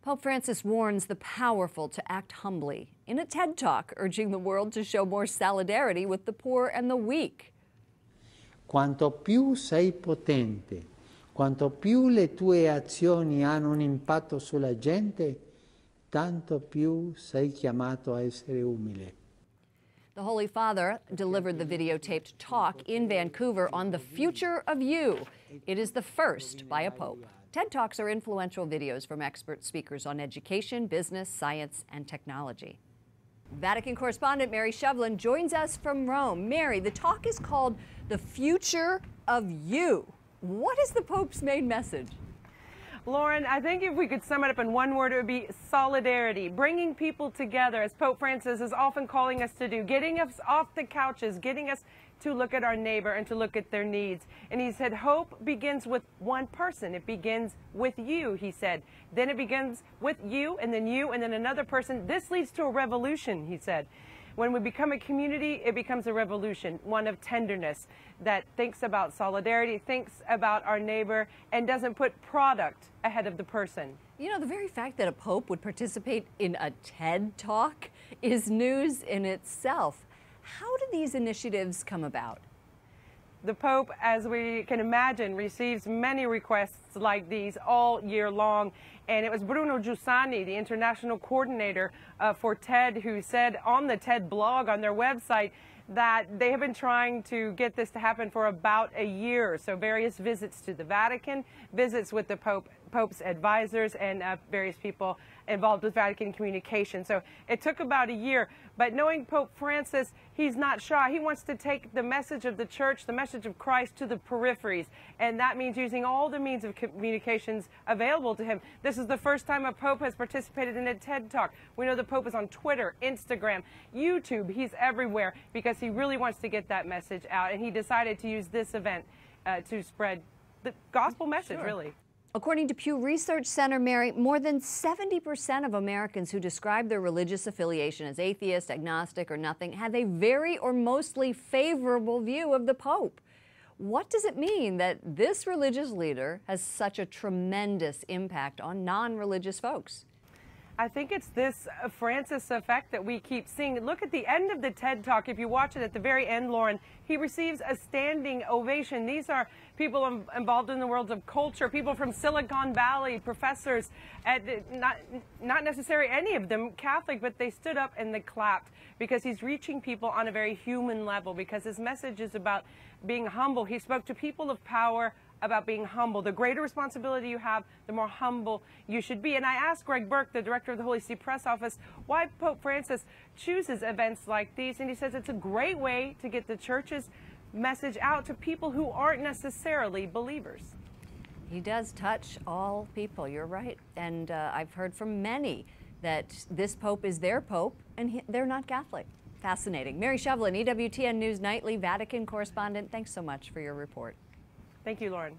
Pope Francis warns the powerful to act humbly in a TED Talk, urging the world to show more solidarity with the poor and the weak. Quanto più sei potente, quanto più le tue azioni hanno un impatto sulla gente, tanto più sei chiamato a essere umile. The Holy Father delivered the videotaped talk in Vancouver on the future of you. It is the first by a pope. TED Talks are influential videos from expert speakers on education, business, science, and technology. Vatican correspondent Mary Shevlin joins us from Rome. Mary, the talk is called The Future of You. What is the Pope's main message? Lauren, I think if we could sum it up in one word, it would be solidarity, bringing people together, as Pope Francis is often calling us to do, getting us off the couches, getting us to look at our neighbor and to look at their needs. And he said, hope begins with one person. It begins with you, he said. Then it begins with you, and then another person. This leads to a revolution, he said. When we become a community, it becomes a revolution, one of tenderness that thinks about solidarity, thinks about our neighbor, and doesn't put product ahead of the person. You know, the very fact that a pope would participate in a TED Talk is news in itself. How do these initiatives come about? The Pope, as we can imagine, receives many requests like these all year long. And it was Bruno Giussani, the international coordinator for TED, who said on the TED blog on their website that they have been trying to get this to happen for about a year. So various visits to the Vatican, visits with the Pope's advisors, and various people involved with Vatican communication. So it took about a year. But knowing Pope Francis, he's not shy. He wants to take the message of the church, the message of Christ, to the peripheries. And that means using all the means of communications available to him. This is the first time a Pope has participated in a TED Talk. We know the Pope is on Twitter, Instagram, YouTube. He's everywhere because he really wants to get that message out. And he decided to use this event to spread the gospel message, really. According to Pew Research Center, Mary, more than 70% of Americans who describe their religious affiliation as atheist, agnostic, or nothing have a very or mostly favorable view of the Pope. What does it mean that this religious leader has such a tremendous impact on non-religious folks? I think it's this Francis effect that we keep seeing. Look at the end of the TED Talk. If you watch it at the very end, Lauren, he receives a standing ovation. These are people involved in the world of culture, people from Silicon Valley, professors, not necessarily any of them Catholic, but they stood up and they clapped because he's reaching people on a very human level, because his message is about being humble. He spoke to people of power about being humble. The greater responsibility you have, the more humble you should be. And I asked Greg Burke, the director of the Holy See Press Office, why Pope Francis chooses events like these. And he says it's a great way to get the church's message out to people who aren't necessarily believers. He does touch all people, you're right. And I've heard from many that this Pope is their Pope and they're not Catholic. Fascinating. Mary Shevlin, EWTN News Nightly Vatican correspondent, thanks so much for your report. Thank you, Lauren.